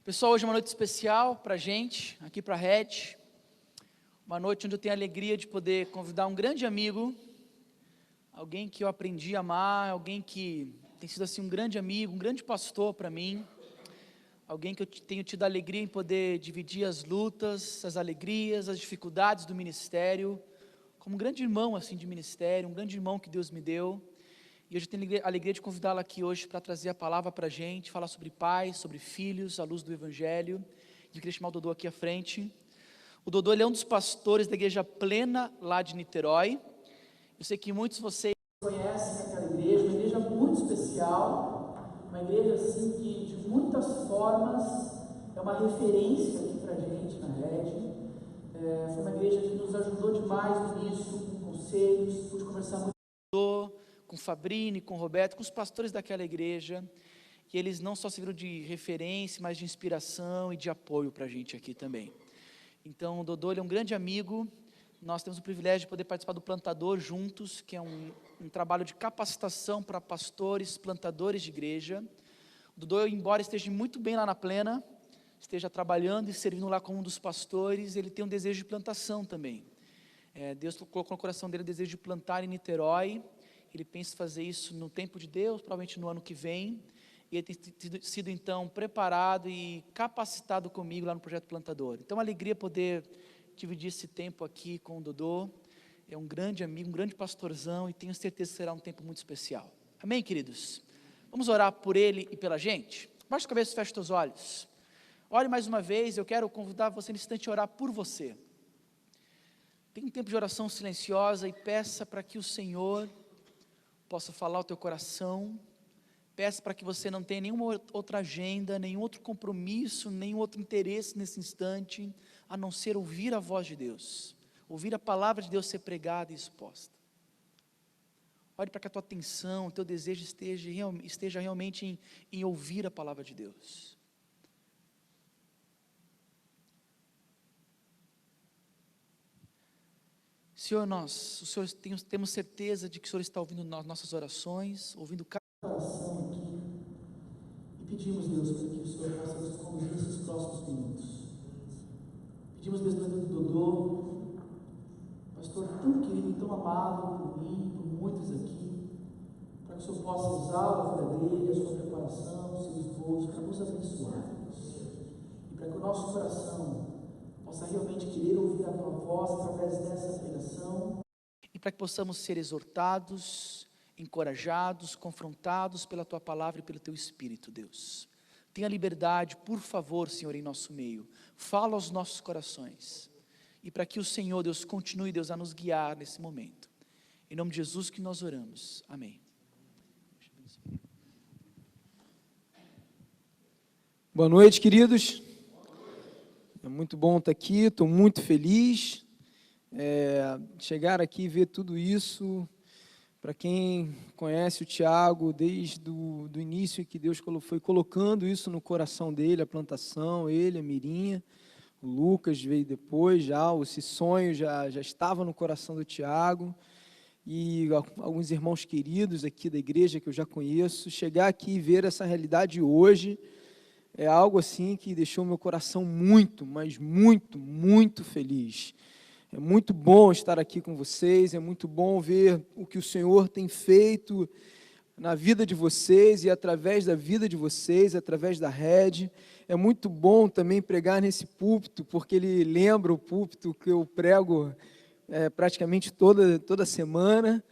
Pessoal, hoje é uma noite especial para a gente, aqui para a Red, uma noite onde eu tenho a alegria de poder convidar um grande amigo, alguém que eu aprendi a amar, alguém que tem sido assim um grande amigo, um grande pastor para mim, alguém que eu tenho tido a alegria em poder dividir as lutas, as alegrias, as dificuldades do ministério, como um grande irmão assim de ministério, um grande irmão que Deus me deu. E hoje eu tenho a alegria de convidá-lo aqui hoje para trazer a palavra para a gente, falar sobre pais, sobre filhos, à luz do Evangelho. E eu queria chamar o Dodô aqui à frente. O Dodô, ele é um dos pastores da Igreja Plena, lá de Niterói. Eu sei que muitos de vocês conhecem aquela igreja, uma igreja muito especial, uma igreja assim que de muitas formas é uma referência aqui para a gente na Red. Foi uma igreja que nos ajudou demais no início, com conselhos, pude conversar muito com o Fabrini, com o Roberto, com os pastores daquela igreja, e eles não só serviram de referência, mas de inspiração e de apoio para a gente aqui também. Então, o Dodô, ele é um grande amigo, nós temos o privilégio de poder participar do Plantador juntos, que é um trabalho de capacitação para pastores, plantadores de igreja. O Dodô, embora esteja muito bem lá na Plena, esteja trabalhando e servindo lá como um dos pastores, ele tem um desejo de plantação também. Deus colocou no coração dele o desejo de plantar em Niterói. Ele pensa fazer isso no tempo de Deus, provavelmente no ano que vem, e ele tem sido então preparado e capacitado comigo lá no Projeto Plantador. Então, é uma alegria poder dividir esse tempo aqui com o Dodô. É um grande amigo, um grande pastorzão, e tenho certeza que será um tempo muito especial. Amém, queridos? Vamos orar por ele e pela gente? Baixa a cabeça e fecha os teus olhos. Ore mais uma vez, eu quero convidar você nesse instante a orar por você. Tenha um tempo de oração silenciosa e peça para que o Senhor possa falar ao teu coração. Peço para que você não tenha nenhuma outra agenda, nenhum outro compromisso, nenhum outro interesse nesse instante, a não ser ouvir a voz de Deus, ouvir a palavra de Deus ser pregada e exposta. Olhe para que a tua atenção, o teu desejo esteja realmente em ouvir a palavra de Deus. Senhor, temos certeza de que o Senhor está ouvindo nossas orações, ouvindo cada oração aqui, e pedimos, Deus, para que o Senhor possa nos conduzir nesses próximos minutos. Pedimos, Deus, pelo Dodô, pastor tão querido e tão amado por mim, por muitos aqui, para que o Senhor possa usar a vida dele, a sua preparação, os seus voos, para nos abençoar, e para que o nosso coração possa realmente querer ouvir a tua voz através dessa pregação, e para que possamos ser exortados, encorajados, confrontados pela tua palavra e pelo teu Espírito, Deus. Tenha liberdade, por favor, Senhor, em nosso meio. Fala aos nossos corações, e para que o Senhor, Deus, continue, Deus, a nos guiar nesse momento. Em nome de Jesus que nós oramos. Amém. Boa noite, queridos. É muito bom estar aqui, estou muito feliz. Chegar aqui e ver tudo isso. Para quem conhece o Tiago, desde o início que Deus foi colocando isso no coração dele, a plantação, ele, a Mirinha, o Lucas veio depois já, esse sonho já estava no coração do Tiago, e alguns irmãos queridos aqui da igreja que eu já conheço, chegar aqui e ver essa realidade hoje, é algo assim que deixou meu coração muito, mas muito, muito feliz. É muito bom estar aqui com vocês, é muito bom ver o que o Senhor tem feito na vida de vocês e através da vida de vocês, através da Red. É muito bom também pregar nesse púlpito, porque ele lembra o púlpito que eu prego praticamente toda semana,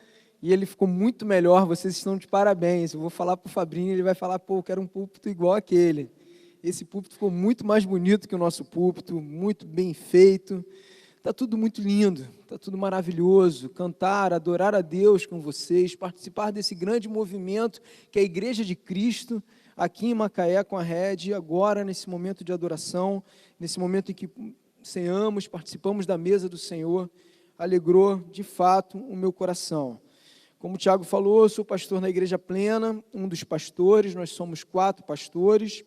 e ele ficou muito melhor, vocês estão de parabéns. Eu vou falar para o Fabrini, ele vai falar, eu quero um púlpito igual aquele. Esse púlpito ficou muito mais bonito que o nosso púlpito, muito bem feito. Está tudo muito lindo, está tudo maravilhoso. Cantar, adorar a Deus com vocês, participar desse grande movimento que é a Igreja de Cristo, aqui em Macaé com a Red, agora nesse momento de adoração, nesse momento em que ceamos, participamos da mesa do Senhor, alegrou de fato o meu coração. Como o Tiago falou, eu sou pastor na Igreja Plena, um dos pastores, nós somos 4 pastores,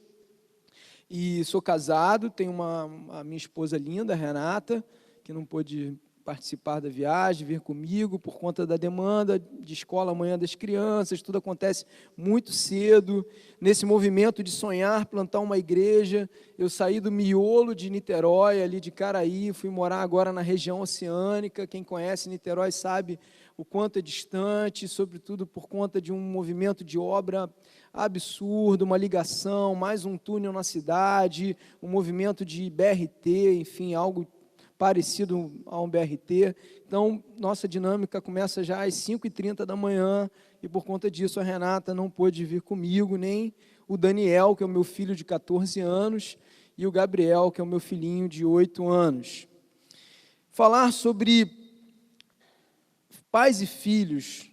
e sou casado, tenho a minha esposa linda, Renata, que não pôde participar da viagem, vir comigo, por conta da demanda de escola amanhã das crianças, tudo acontece muito cedo. Nesse movimento de sonhar, plantar uma igreja, eu saí do miolo de Niterói, ali de Caraí, fui morar agora na região oceânica. Quem conhece Niterói sabe o quanto é distante, sobretudo por conta de um movimento de obra absurdo, uma ligação, mais um túnel na cidade, um movimento de BRT, enfim, algo parecido a um BRT. Então, nossa dinâmica começa já às 5h30 da manhã, e por conta disso a Renata não pôde vir comigo, nem o Daniel, que é o meu filho de 14 anos, e o Gabriel, que é o meu filhinho de 8 anos. Falar sobre pais e filhos,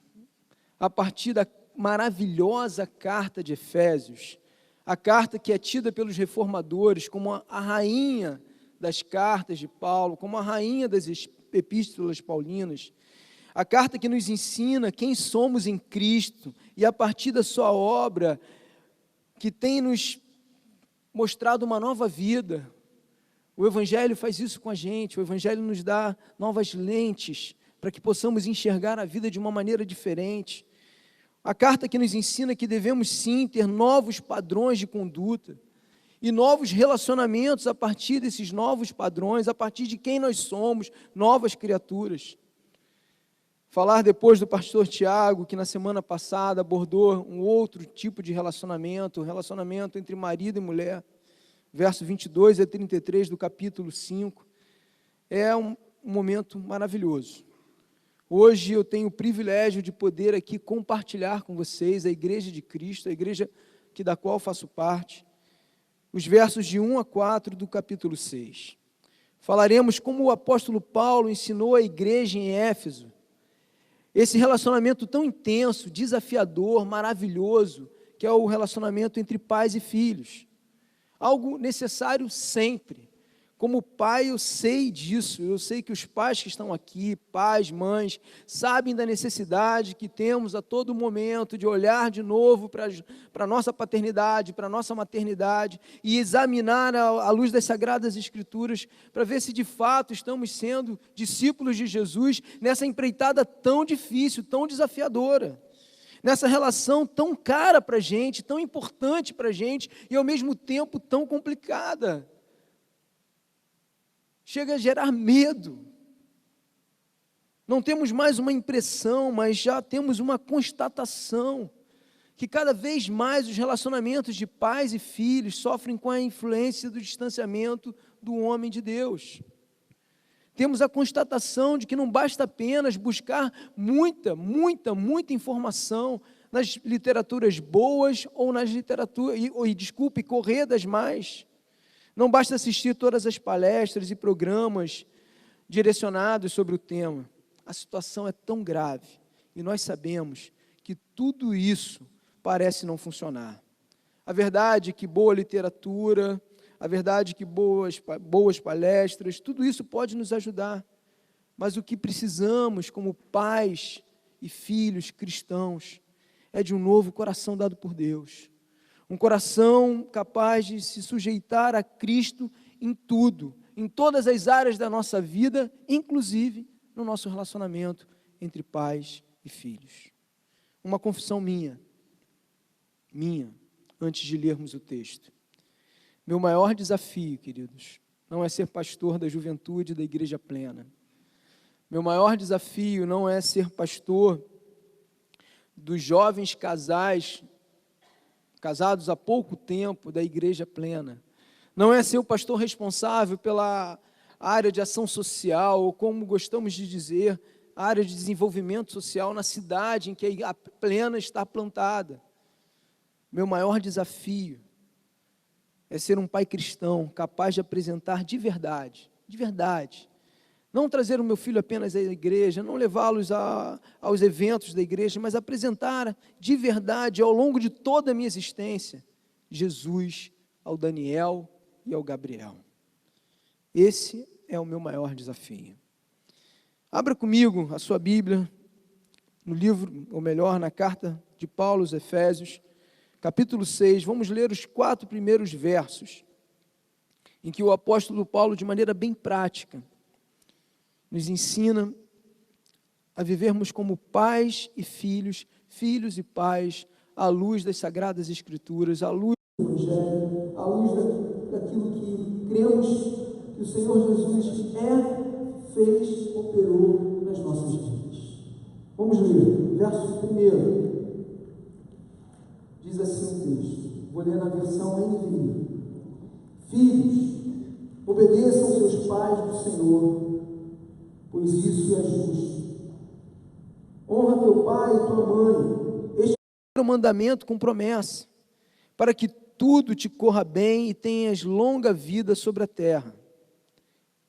a partir da maravilhosa carta de Efésios, a carta que é tida pelos reformadores como a rainha das cartas de Paulo, como a rainha das epístolas paulinas, a carta que nos ensina quem somos em Cristo, e a partir da sua obra, que tem nos mostrado uma nova vida. O Evangelho faz isso com a gente, o Evangelho nos dá novas lentes, para que possamos enxergar a vida de uma maneira diferente. A carta que nos ensina que devemos sim ter novos padrões de conduta, e novos relacionamentos a partir desses novos padrões, a partir de quem nós somos, novas criaturas. Falar depois do pastor Tiago, que na semana passada abordou um outro tipo de relacionamento, o relacionamento entre marido e mulher, verso 22 a 33 do capítulo 5, é um momento maravilhoso. Hoje eu tenho o privilégio de poder aqui compartilhar com vocês a Igreja de Cristo, a igreja da qual faço parte, os versos de 1 a 4 do capítulo 6. Falaremos como o apóstolo Paulo ensinou a igreja em Éfeso, esse relacionamento tão intenso, desafiador, maravilhoso, que é o relacionamento entre pais e filhos. Algo necessário sempre. Como pai, eu sei disso, eu sei que os pais que estão aqui, pais, mães, sabem da necessidade que temos a todo momento de olhar de novo para a nossa paternidade, para a nossa maternidade, e examinar à luz das Sagradas Escrituras, para ver se de fato estamos sendo discípulos de Jesus nessa empreitada tão difícil, tão desafiadora, nessa relação tão cara para a gente, tão importante para a gente, e ao mesmo tempo tão complicada. Chega a gerar medo. Não temos mais uma impressão, mas já temos uma constatação que cada vez mais os relacionamentos de pais e filhos sofrem com a influência do distanciamento do homem de Deus. Temos a constatação de que não basta apenas buscar muita informação nas literaturas boas ou nas literaturas, correr das mais. Não basta assistir todas as palestras e programas direcionados sobre o tema. A situação é tão grave e nós sabemos que tudo isso parece não funcionar. A verdade é que boa literatura, a verdade é que boas palestras, tudo isso pode nos ajudar. Mas o que precisamos como pais e filhos cristãos é de um novo coração dado por Deus. Um coração capaz de se sujeitar a Cristo em tudo, em todas as áreas da nossa vida, inclusive no nosso relacionamento entre pais e filhos. Uma confissão minha, antes de lermos o texto. Meu maior desafio, queridos, não é ser pastor da juventude da Igreja Plena. Meu maior desafio não é ser pastor dos jovens casais casados há pouco tempo da Igreja Plena. Não é ser o pastor responsável pela área de ação social, ou como gostamos de dizer, a área de desenvolvimento social na cidade em que a Plena está plantada. Meu maior desafio é ser um pai cristão capaz de apresentar de verdade, não trazer o meu filho apenas à igreja, não levá-los aos eventos da igreja, mas apresentar de verdade, ao longo de toda a minha existência, Jesus ao Daniel e ao Gabriel. Esse é o meu maior desafio. Abra comigo a sua Bíblia, no livro, ou melhor, na carta de Paulo aos Efésios, capítulo 6, vamos ler os 4 primeiros versos, em que o apóstolo Paulo, de maneira bem prática, nos ensina a vivermos como pais e filhos, filhos e pais, à luz das Sagradas Escrituras, à luz do Evangelho, à luz daquilo que cremos que o Senhor Jesus fez, operou nas nossas vidas. Vamos ler, verso 1. Diz assim o texto, vou ler na versão NVI. Filhos, obedeçam seus pais do Senhor, pois isso é justo. Honra teu pai e tua mãe. Este é o mandamento com promessa, para que tudo te corra bem e tenhas longa vida sobre a terra.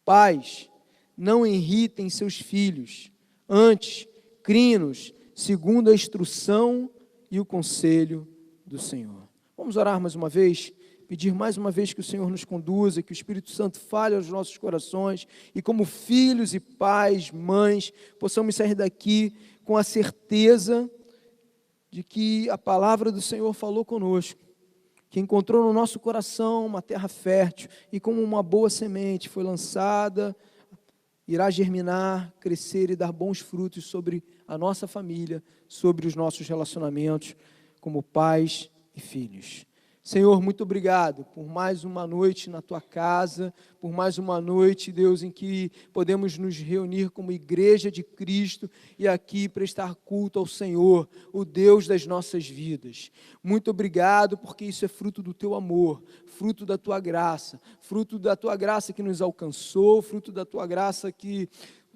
Pais, não irritem seus filhos, antes, criem-nos segundo a instrução e o conselho do Senhor. Vamos orar mais uma vez, pedir mais uma vez que o Senhor nos conduza, que o Espírito Santo fale aos nossos corações e como filhos e pais, mães, possamos sair daqui com a certeza de que a palavra do Senhor falou conosco, que encontrou no nosso coração uma terra fértil e como uma boa semente foi lançada, irá germinar, crescer e dar bons frutos sobre a nossa família, sobre os nossos relacionamentos como pais e filhos. Senhor, muito obrigado por mais uma noite na Tua casa, por mais uma noite, Deus, em que podemos nos reunir como igreja de Cristo e aqui prestar culto ao Senhor, o Deus das nossas vidas. Muito obrigado porque isso é fruto do Teu amor, fruto da Tua graça que nos alcançou, fruto da Tua graça que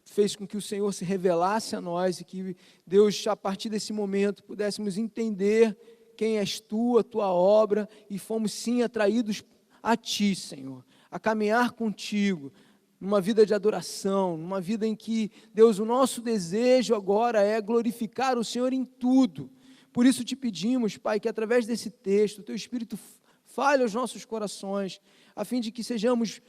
fez com que o Senhor se revelasse a nós e que, Deus, a partir desse momento, pudéssemos entender quem és Tu, a Tua obra, e fomos sim atraídos a Ti, Senhor, a caminhar contigo, numa vida de adoração, numa vida em que, Deus, o nosso desejo agora é glorificar o Senhor em tudo. Por isso te pedimos, Pai, que através desse texto, o Teu Espírito fale aos nossos corações, a fim de que sejamos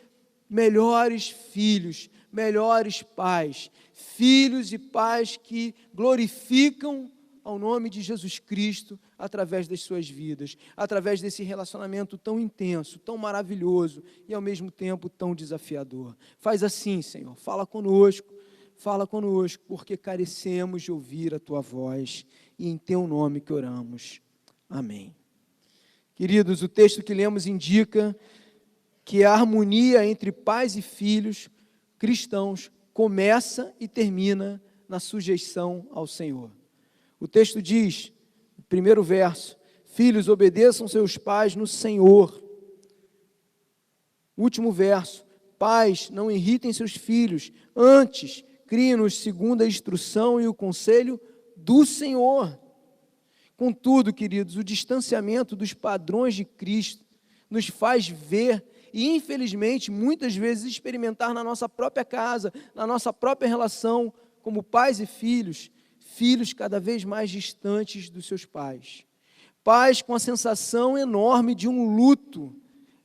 melhores filhos, melhores pais, filhos e pais que glorificam ao nome de Jesus Cristo, através das suas vidas, através desse relacionamento tão intenso, tão maravilhoso e ao mesmo tempo tão desafiador. Faz assim, Senhor, fala conosco, porque carecemos de ouvir a Tua voz e em Teu nome que oramos. Amém. Queridos, o texto que lemos indica que a harmonia entre pais e filhos cristãos começa e termina na sujeição ao Senhor. O texto diz, no primeiro verso, filhos, obedeçam seus pais no Senhor. Último verso, pais, não irritem seus filhos, antes, criem-nos segundo a instrução e o conselho do Senhor. Contudo, queridos, o distanciamento dos padrões de Cristo nos faz ver e, infelizmente, muitas vezes experimentar na nossa própria casa, na nossa própria relação como pais e filhos cada vez mais distantes dos seus pais. Pais com a sensação enorme de um luto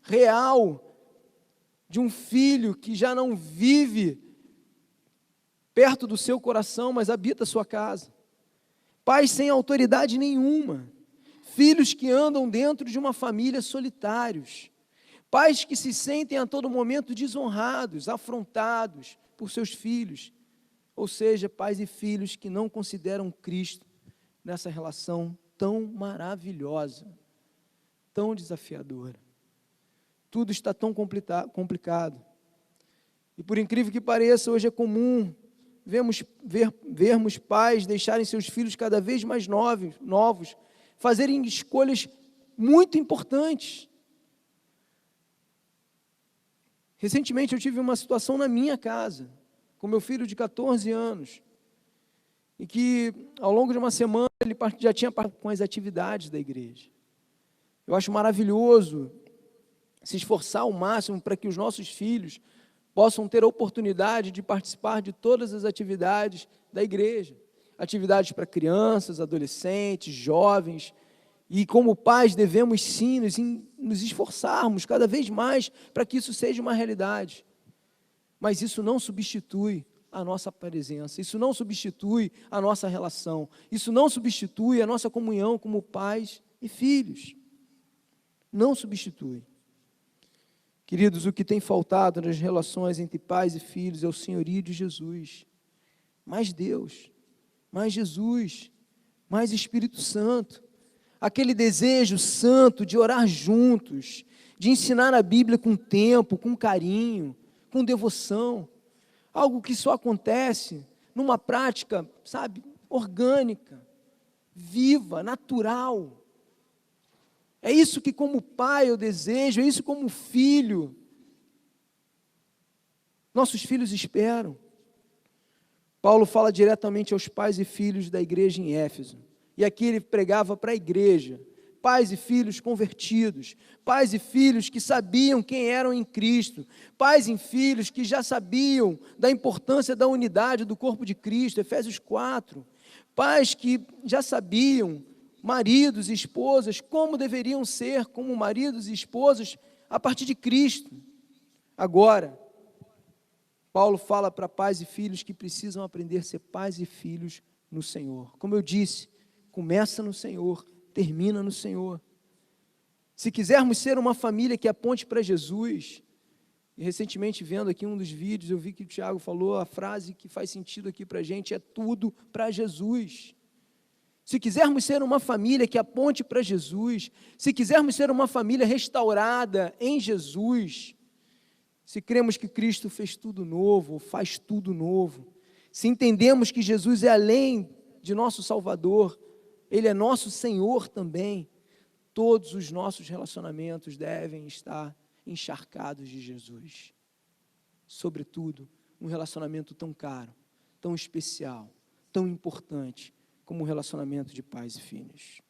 real, de um filho que já não vive perto do seu coração, mas habita a sua casa. Pais sem autoridade nenhuma. Filhos que andam dentro de uma família solitários. Pais que se sentem a todo momento desonrados, afrontados por seus filhos. Ou seja, pais e filhos que não consideram Cristo nessa relação tão maravilhosa, tão desafiadora. Tudo está tão complicado. E por incrível que pareça, hoje é comum vermos pais deixarem seus filhos cada vez mais novos, fazerem escolhas muito importantes. Recentemente eu tive uma situação na minha casa, com meu filho de 14 anos, e que ao longo de uma semana ele já tinha participado com as atividades da igreja. Eu acho maravilhoso se esforçar ao máximo para que os nossos filhos possam ter a oportunidade de participar de todas as atividades da igreja. Atividades para crianças, adolescentes, jovens. E como pais devemos sim nos esforçarmos cada vez mais para que isso seja uma realidade. Mas isso não substitui a nossa presença, isso não substitui a nossa relação, isso não substitui a nossa comunhão como pais e filhos. Não substitui. Queridos, o que tem faltado nas relações entre pais e filhos é o senhorio de Jesus. Mais Deus, mais Jesus, mais Espírito Santo. Aquele desejo santo de orar juntos, de ensinar a Bíblia com tempo, com carinho, com devoção. Algo que só acontece numa prática, sabe, orgânica, viva, natural. É isso que como pai eu desejo, é isso como filho. Nossos filhos esperam. Paulo fala diretamente aos pais e filhos da igreja em Éfeso. E aqui ele pregava para a igreja. Pais e filhos convertidos, pais e filhos que sabiam quem eram em Cristo, pais e filhos que já sabiam da importância da unidade do corpo de Cristo, Efésios 4, pais que já sabiam, maridos e esposas, como deveriam ser como maridos e esposas a partir de Cristo. Agora, Paulo fala para pais e filhos que precisam aprender a ser pais e filhos no Senhor. Como eu disse, começa no Senhor, termina no Senhor. Se quisermos ser uma família que aponte para Jesus, e recentemente vendo aqui um dos vídeos, eu vi que o Tiago falou a frase que faz sentido aqui para a gente, é tudo para Jesus. Se quisermos ser uma família que aponte para Jesus, se quisermos ser uma família restaurada em Jesus, se cremos que Cristo fez tudo novo, faz tudo novo, se entendemos que Jesus é além de nosso Salvador, Ele é nosso Senhor também, todos os nossos relacionamentos devem estar encharcados de Jesus. Sobretudo, um relacionamento tão caro, tão especial, tão importante, como o relacionamento de pais e filhos.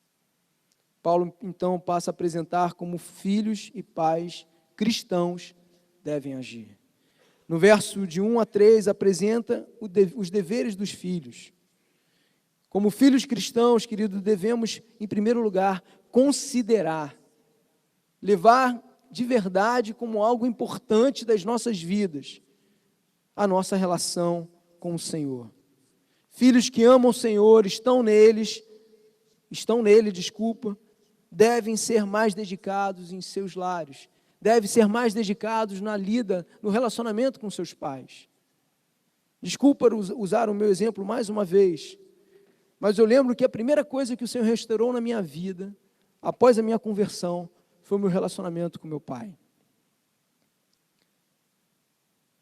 Paulo, então, passa a apresentar como filhos e pais cristãos devem agir. No verso de 1 a 3, apresenta os deveres dos filhos. Como filhos cristãos, queridos, devemos, em primeiro lugar, considerar, levar de verdade como algo importante das nossas vidas, a nossa relação com o Senhor. Filhos que amam o Senhor, estão nele, devem ser mais dedicados em seus lares, devem ser mais dedicados na lida, no relacionamento com seus pais. Desculpa usar o meu exemplo mais uma vez, mas eu lembro que a primeira coisa que o Senhor restaurou na minha vida, após a minha conversão, foi o meu relacionamento com meu pai.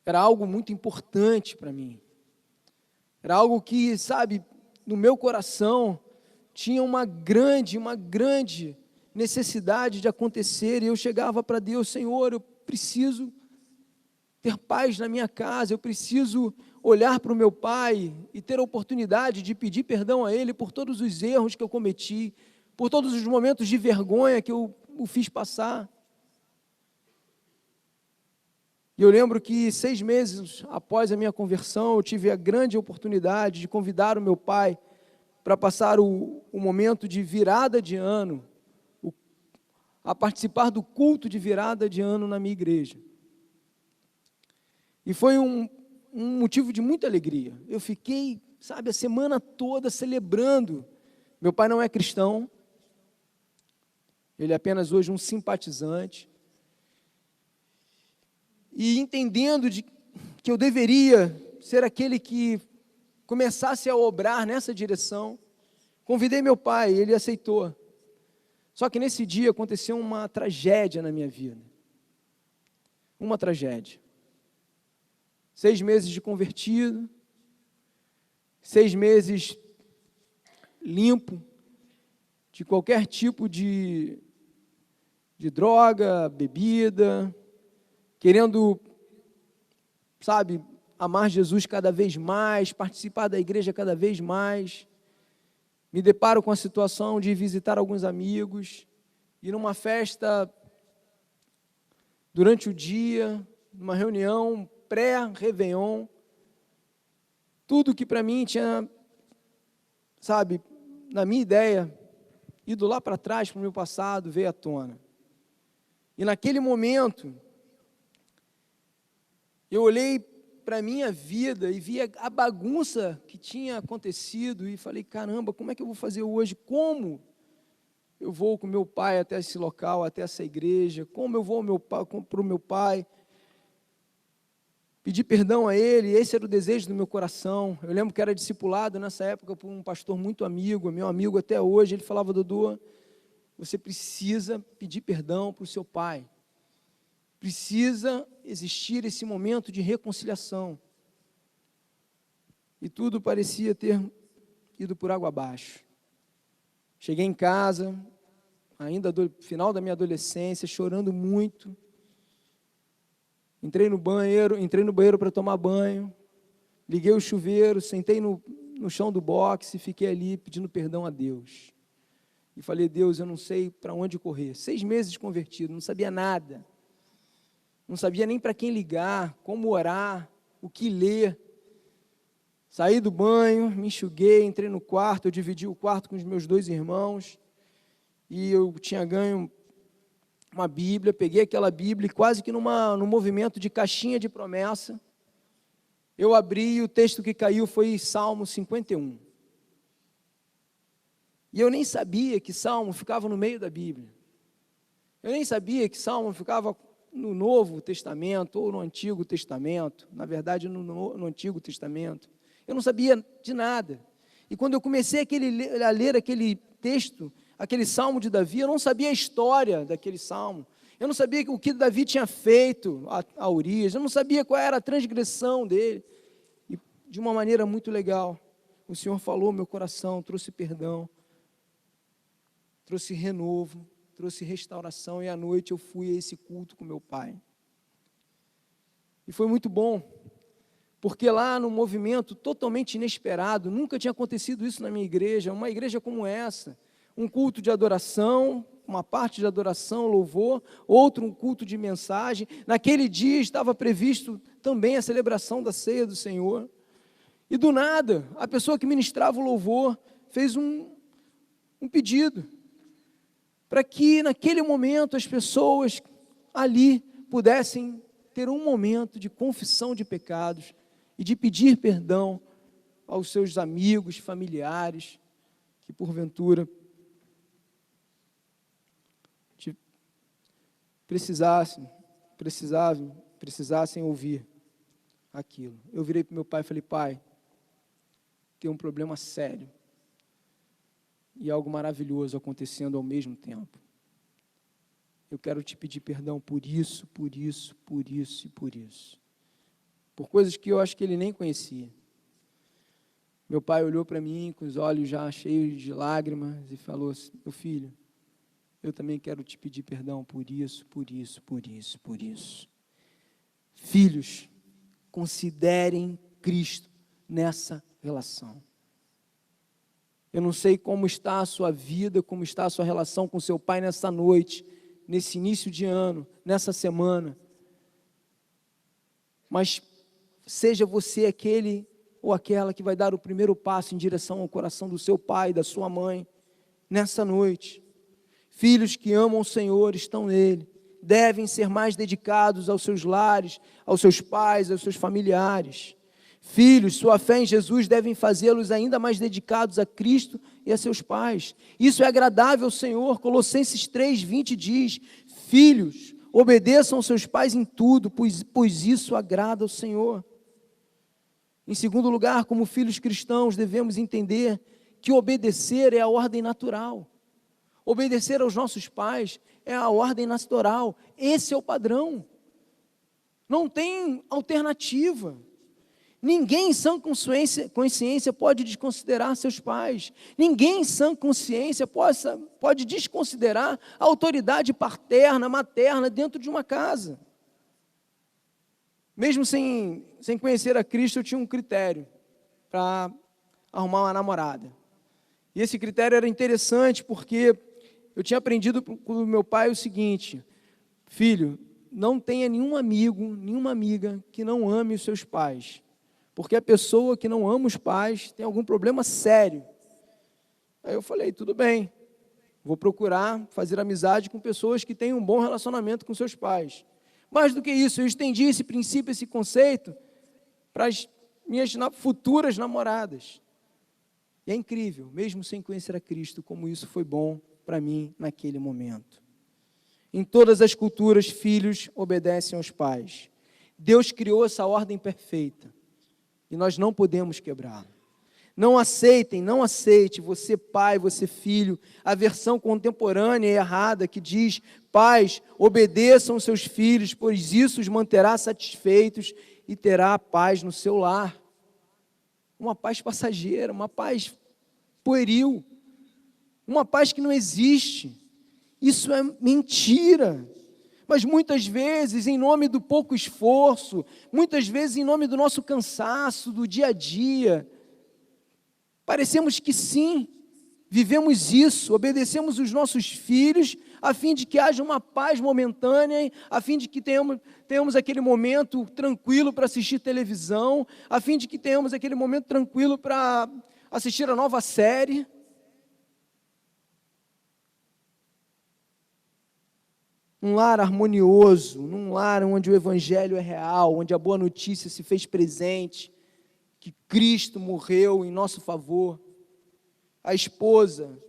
Era algo muito importante para mim. Era algo que, sabe, no meu coração, tinha uma grande necessidade de acontecer, e eu chegava para Deus, Senhor, eu preciso ter paz na minha casa, eu preciso olhar para o meu pai e ter a oportunidade de pedir perdão a ele por todos os erros que eu cometi, por todos os momentos de vergonha que eu o fiz passar. E eu lembro que 6 meses após a minha conversão, eu tive a grande oportunidade de convidar o meu pai para passar o momento de virada de ano, a participar do culto de virada de ano na minha igreja. E foi um motivo de muita alegria. Eu fiquei, sabe, a semana toda celebrando. Meu pai não é cristão, ele é apenas hoje um simpatizante. E entendendo que eu deveria ser aquele que começasse a obrar nessa direção, convidei meu pai, ele aceitou. Só que nesse dia aconteceu uma tragédia na minha vida. Uma tragédia. 6 meses de convertido, 6 meses limpo de qualquer tipo de droga, bebida, querendo, sabe, amar Jesus cada vez mais, participar da igreja cada vez mais. Me deparo com a situação de visitar alguns amigos, ir numa festa durante o dia, numa reunião pré-Réveillon, tudo que para mim tinha, sabe, na minha ideia, ido lá para trás, para o meu passado, veio à tona. E naquele momento, eu olhei para a minha vida e vi a bagunça que tinha acontecido e falei, caramba, como é que eu vou fazer hoje? Como eu vou com meu pai até esse local, até essa igreja, como eu vou para o meu pai, pedir perdão a ele, esse era o desejo do meu coração. Eu lembro que era discipulado nessa época por um pastor muito amigo, meu amigo até hoje, ele falava: Dudu, você precisa pedir perdão para o seu pai, precisa existir esse momento de reconciliação. E tudo parecia ter ido por água abaixo. Cheguei em casa, ainda no final da minha adolescência, chorando muito. Entrei no banheiro para tomar banho, liguei o chuveiro, sentei no chão do boxe e fiquei ali pedindo perdão a Deus. E falei: Deus, eu não sei para onde correr. 6 meses de convertido, não sabia nada. Não sabia nem para quem ligar, como orar, o que ler. Saí do banho, me enxuguei, entrei no quarto, eu dividi o quarto com os meus 2 irmãos, e eu tinha ganho uma Bíblia, peguei aquela Bíblia e quase que num movimento de caixinha de promessa, eu abri e o texto que caiu foi Salmo 51. E eu nem sabia que Salmo ficava no meio da Bíblia. Eu nem sabia que Salmo ficava no Novo Testamento ou no Antigo Testamento, na verdade no Antigo Testamento. Eu não sabia de nada. E quando eu comecei a ler aquele texto, aquele Salmo de Davi, eu não sabia a história daquele Salmo. Eu não sabia o que Davi tinha feito a Urias. Eu não sabia qual era a transgressão dele. E de uma maneira muito legal, o Senhor falou ao meu coração, trouxe perdão, trouxe renovo, trouxe restauração. E à noite eu fui a esse culto com meu pai. E foi muito bom. Porque lá num movimento totalmente inesperado, nunca tinha acontecido isso na minha igreja, uma igreja como essa, um culto de adoração, uma parte de adoração, louvor, outro um culto de mensagem. Naquele dia estava previsto também a celebração da ceia do Senhor. E do nada, a pessoa que ministrava o louvor fez um pedido, para que naquele momento as pessoas ali pudessem ter um momento de confissão de pecados, e de pedir perdão aos seus amigos, familiares, que porventura precisassem ouvir aquilo. Eu virei para o meu pai e falei: pai, tem um problema sério e algo maravilhoso acontecendo ao mesmo tempo. Eu quero te pedir perdão por isso, por isso, por isso e por isso. Por coisas que eu acho que ele nem conhecia. Meu pai olhou para mim com os olhos já cheios de lágrimas e falou assim: meu filho, eu também quero te pedir perdão por isso, por isso, por isso, por isso. Filhos, considerem Cristo nessa relação. Eu não sei como está a sua vida, como está a sua relação com seu pai nessa noite, nesse início de ano, nessa semana, mas seja você aquele ou aquela que vai dar o primeiro passo em direção ao coração do seu pai, da sua mãe, nessa noite. Filhos que amam o Senhor estão nele, devem ser mais dedicados aos seus lares, aos seus pais, aos seus familiares. Filhos, sua fé em Jesus devem fazê-los ainda mais dedicados a Cristo e a seus pais. Isso é agradável ao Senhor. Colossenses 3:20 diz: filhos, obedeçam aos seus pais em tudo, pois isso agrada ao Senhor. Em segundo lugar, como filhos cristãos, devemos entender que obedecer é a ordem natural. Obedecer aos nossos pais é a ordem natural. Esse é o padrão. Não tem alternativa. Ninguém em sã consciência pode desconsiderar seus pais. Ninguém em sã consciência pode desconsiderar a autoridade paterna, materna dentro de uma casa. Mesmo sem conhecer a Cristo, eu tinha um critério para arrumar uma namorada. E esse critério era interessante porque eu tinha aprendido com o meu pai o seguinte: filho, não tenha nenhum amigo, nenhuma amiga que não ame os seus pais. Porque a pessoa que não ama os pais tem algum problema sério. Aí eu falei: tudo bem, vou procurar fazer amizade com pessoas que têm um bom relacionamento com seus pais. Mais do que isso, eu estendi esse princípio, esse conceito para as minhas futuras namoradas. E é incrível, mesmo sem conhecer a Cristo, como isso foi bom para mim naquele momento. Em todas as culturas, filhos obedecem aos pais. Deus criou essa ordem perfeita e nós não podemos quebrá-la. Não aceite, você pai, você filho, a versão contemporânea e errada que diz: pais, obedeçam seus filhos, pois isso os manterá satisfeitos e terá paz no seu lar. Uma paz passageira, uma paz pueril, uma paz que não existe. Isso é mentira. Mas muitas vezes, em nome do pouco esforço, muitas vezes em nome do nosso cansaço, do dia a dia, parecemos que sim, vivemos isso, obedecemos os nossos filhos, a fim de que haja uma paz momentânea, a fim de que tenhamos aquele momento tranquilo para assistir televisão, a fim de que tenhamos aquele momento tranquilo para assistir a nova série. Um lar harmonioso, num lar onde o Evangelho é real, onde a boa notícia se fez presente, que Cristo morreu em nosso favor. A esposa,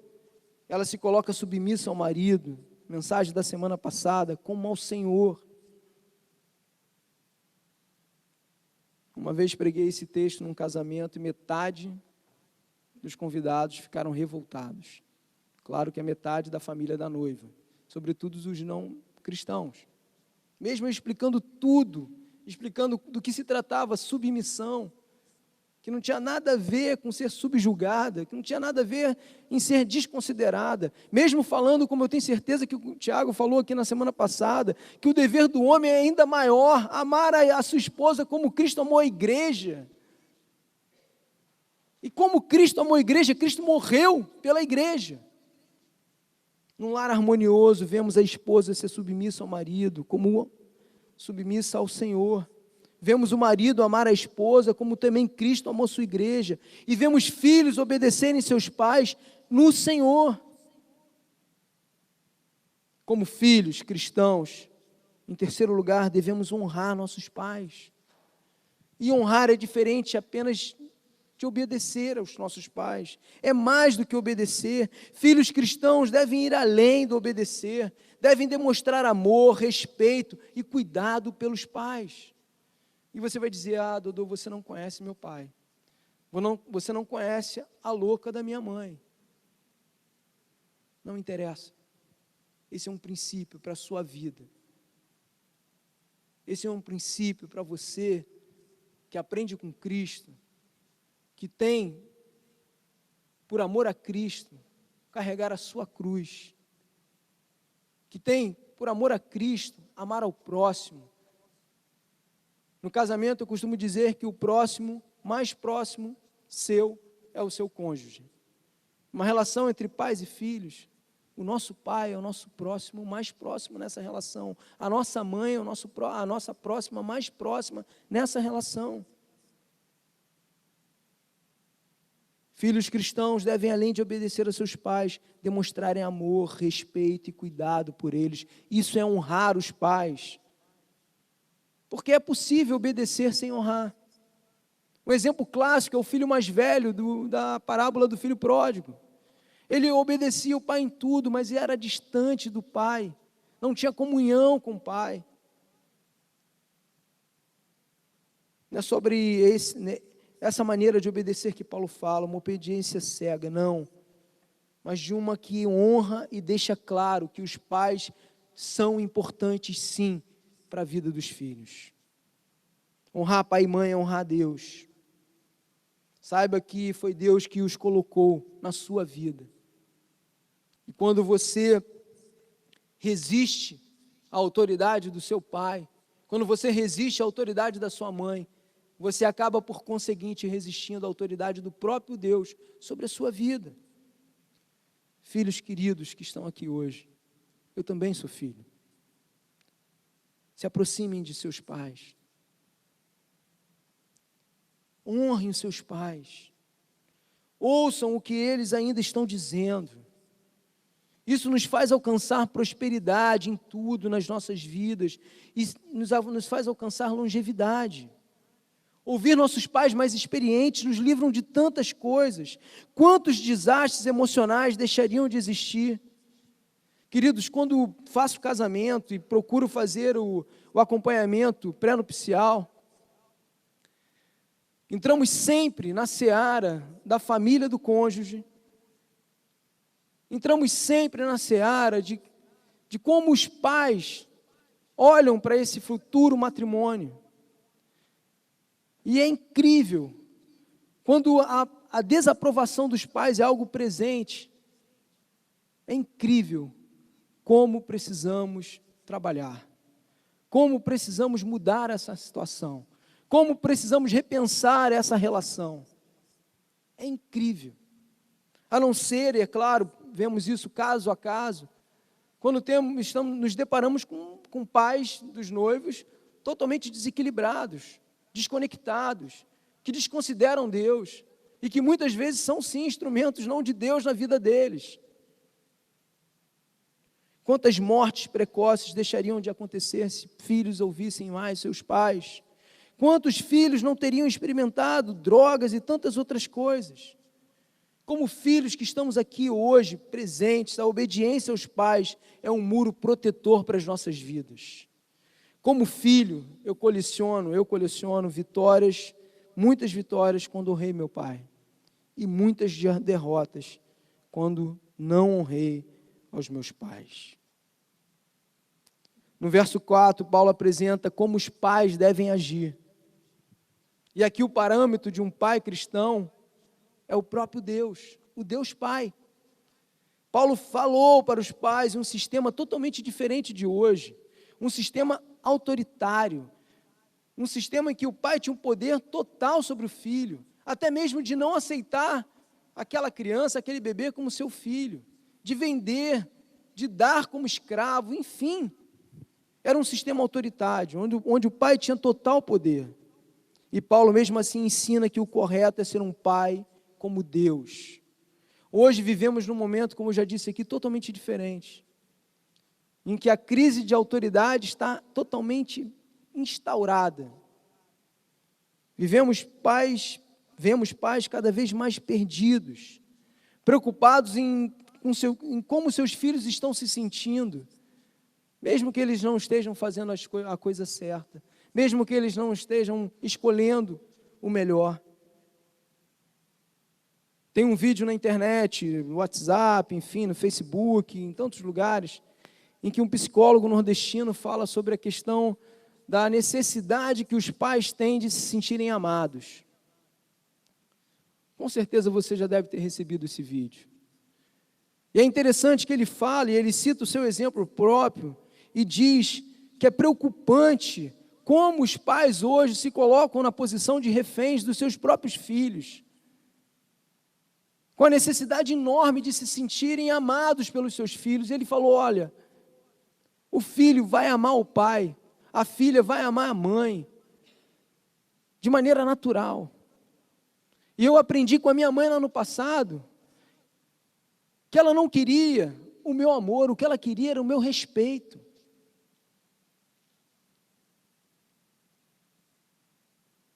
ela se coloca submissa ao marido, mensagem da semana passada, como ao Senhor. Uma vez preguei esse texto num casamento e metade dos convidados ficaram revoltados. Claro que é metade da família da noiva, sobretudo os não cristãos. Mesmo eu explicando tudo, explicando do que se tratava, submissão, que não tinha nada a ver com ser subjugada, que não tinha nada a ver em ser desconsiderada, mesmo falando, como eu tenho certeza que o Tiago falou aqui na semana passada, que o dever do homem é ainda maior, amar a sua esposa como Cristo amou a igreja. E como Cristo amou a igreja, Cristo morreu pela igreja. Num lar harmonioso, vemos a esposa ser submissa ao marido, como submissa ao Senhor. Vemos o marido amar a esposa, como também Cristo amou sua igreja. E vemos filhos obedecerem seus pais no Senhor. Como filhos cristãos, em terceiro lugar, devemos honrar nossos pais. E honrar é diferente apenas de obedecer aos nossos pais. É mais do que obedecer. Filhos cristãos devem ir além do obedecer. Devem demonstrar amor, respeito e cuidado pelos pais. E você vai dizer: ah, Dodô, você não conhece meu pai. Você não conhece a louca da minha mãe. Não interessa. Esse é um princípio para a sua vida. Esse é um princípio para você que aprende com Cristo, que tem, por amor a Cristo, carregar a sua cruz, que tem, por amor a Cristo, amar ao próximo. No casamento eu costumo dizer que o próximo, mais próximo seu, é o seu cônjuge. Uma relação entre pais e filhos, o nosso pai é o nosso próximo, mais próximo nessa relação. A nossa mãe é a nossa próxima, mais próxima nessa relação. Filhos cristãos devem, além de obedecer a seus pais, demonstrarem amor, respeito e cuidado por eles. Isso é honrar os pais. Porque é possível obedecer sem honrar. Um exemplo clássico é o filho mais velho da parábola do filho pródigo. Ele obedecia o pai em tudo, mas era distante do pai. Não tinha comunhão com o pai. Não é sobre essa maneira de obedecer que Paulo fala, uma obediência cega, não. Mas de uma que honra e deixa claro que os pais são importantes, sim, para a vida dos filhos. Honrar pai e mãe é honrar Deus. Saiba que foi Deus que os colocou na sua vida. E quando você resiste à autoridade do seu pai, quando você resiste à autoridade da sua mãe, você acaba, por conseguinte, resistindo à autoridade do próprio Deus sobre a sua vida. Filhos queridos que estão aqui hoje, eu também sou filho. Se aproximem de seus pais. Honrem os seus pais. Ouçam o que eles ainda estão dizendo. Isso nos faz alcançar prosperidade em tudo nas nossas vidas e nos faz alcançar longevidade. Ouvir nossos pais mais experientes nos livram de tantas coisas. Quantos desastres emocionais deixariam de existir Queridos, quando faço casamento e procuro fazer o acompanhamento pré-nupcial, entramos sempre na seara da família do cônjuge, entramos sempre na seara de como os pais olham para esse futuro matrimônio. E é incrível, quando a desaprovação dos pais é algo presente, é incrível como precisamos trabalhar, como precisamos mudar essa situação, como precisamos repensar essa relação. É incrível. A não ser, é claro, vemos isso caso a caso, quando nos deparamos com pais dos noivos totalmente desequilibrados, desconectados, que desconsideram Deus e que muitas vezes são sim instrumentos não de Deus na vida deles. Quantas mortes precoces deixariam de acontecer se filhos ouvissem mais seus pais? Quantos filhos não teriam experimentado drogas e tantas outras coisas? Como filhos que estamos aqui hoje, presentes, a obediência aos pais é um muro protetor para as nossas vidas. Como filho, eu coleciono vitórias, muitas vitórias quando honrei meu pai, e muitas derrotas quando não honrei aos meus pais. No verso 4, Paulo apresenta como os pais devem agir. E aqui o parâmetro de um pai cristão é o próprio Deus, o Deus Pai. Paulo falou para os pais um sistema totalmente diferente de hoje, um sistema autoritário, um sistema em que o pai tinha um poder total sobre o filho, até mesmo de não aceitar aquela criança, aquele bebê como seu filho, de vender, de dar como escravo, enfim. Era um sistema autoritário, onde o pai tinha total poder. E Paulo mesmo assim ensina que o correto é ser um pai como Deus. Hoje vivemos num momento, como eu já disse aqui, totalmente diferente, em que a crise de autoridade está totalmente instaurada. Vemos pais cada vez mais perdidos, preocupados em como seus filhos estão se sentindo, mesmo que eles não estejam fazendo a coisa certa, mesmo que eles não estejam escolhendo o melhor. Tem um vídeo na internet, no WhatsApp, enfim, no Facebook, em tantos lugares, em que um psicólogo nordestino fala sobre a questão da necessidade que os pais têm de se sentirem amados. Com certeza você já deve ter recebido esse vídeo. E é interessante que ele fala, e ele cita o seu exemplo próprio, e diz que é preocupante como os pais hoje se colocam na posição de reféns dos seus próprios filhos, com a necessidade enorme de se sentirem amados pelos seus filhos. Ele falou, olha, o filho vai amar o pai, a filha vai amar a mãe, de maneira natural. E eu aprendi com a minha mãe lá no passado, que ela não queria o meu amor, o que ela queria era o meu respeito.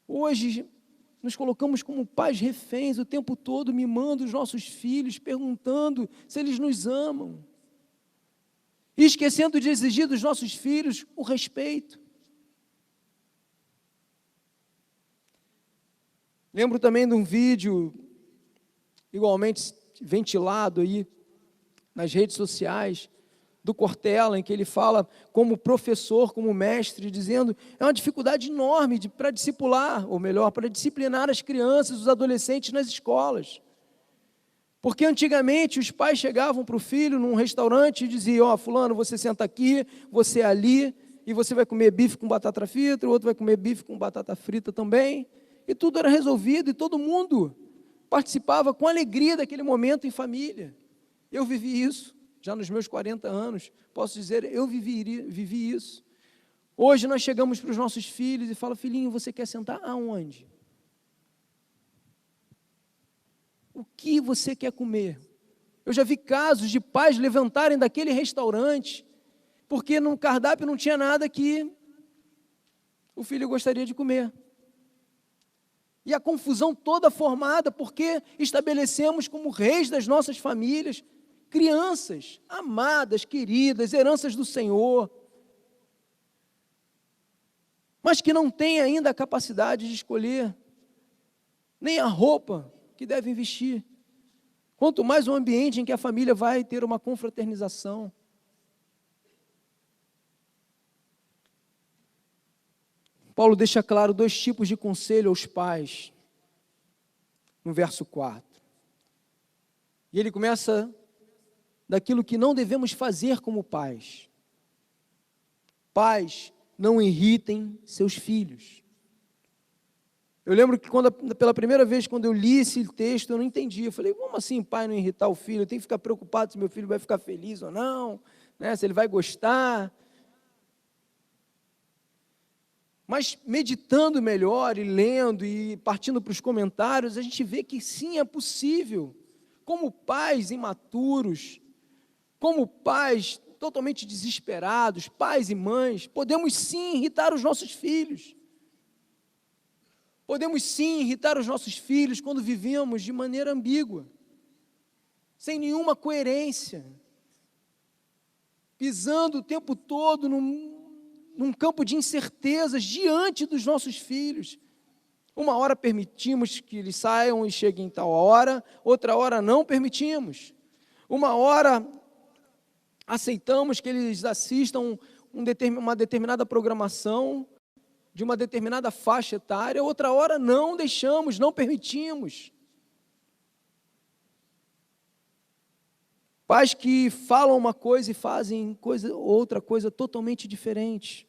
Hoje, nos colocamos como pais reféns o tempo todo, mimando os nossos filhos, perguntando se eles nos amam. E esquecendo de exigir dos nossos filhos o respeito. Lembro também de um vídeo, igualmente ventilado aí, nas redes sociais, do Cortella, em que ele fala como professor, como mestre, dizendo, é uma dificuldade enorme para discipular, ou melhor, para disciplinar as crianças, os adolescentes nas escolas. Porque antigamente os pais chegavam para o filho num restaurante e diziam, ó, fulano, você senta aqui, você ali, e você vai comer bife com batata frita, o outro vai comer bife com batata frita também, e tudo era resolvido, e todo mundo participava com alegria daquele momento em família. Eu vivi isso, já nos meus 40 anos, posso dizer, eu vivi isso. Hoje nós chegamos para os nossos filhos e falamos, filhinho, você quer sentar aonde? O que você quer comer? Eu já vi casos de pais levantarem daquele restaurante, porque no cardápio não tinha nada que o filho gostaria de comer. E a confusão toda formada porque estabelecemos como reis das nossas famílias crianças amadas, queridas, heranças do Senhor, mas que não têm ainda a capacidade de escolher nem a roupa que devem vestir. Quanto mais um ambiente em que a família vai ter uma confraternização. Paulo deixa claro 2 tipos de conselho aos pais, no verso 4. E ele começa daquilo que não devemos fazer como pais. Pais, não irritem seus filhos. Eu lembro que pela primeira vez, quando eu li esse texto, eu não entendi. Eu falei, como assim pai não irritar o filho? Eu tenho que ficar preocupado se meu filho vai ficar feliz ou não, né? Se ele vai gostar. Mas meditando melhor e lendo e partindo para os comentários, a gente vê que sim, é possível. Como pais imaturos, como pais totalmente desesperados, pais e mães, podemos sim irritar os nossos filhos. Podemos sim irritar os nossos filhos quando vivemos de maneira ambígua, sem nenhuma coerência, pisando o tempo todo num campo de incertezas diante dos nossos filhos. Uma hora permitimos que eles saiam e cheguem em tal hora, outra hora não permitimos. Uma hora aceitamos que eles assistam uma determinada programação de uma determinada faixa etária, outra hora não deixamos, não permitimos. Pais que falam uma coisa e fazem outra coisa totalmente diferente.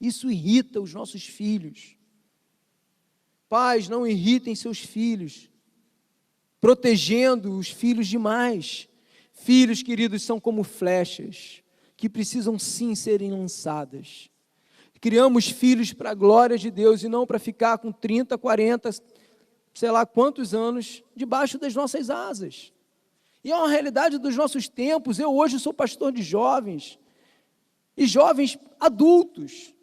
Isso irrita os nossos filhos. Pais, não irritem seus filhos, protegendo os filhos demais. Filhos, queridos, são como flechas, que precisam sim serem lançadas. Criamos filhos para a glória de Deus e não para ficar com 30, 40, sei lá quantos anos, debaixo das nossas asas. E é uma realidade dos nossos tempos. Eu hoje sou pastor de jovens, e jovens adultos,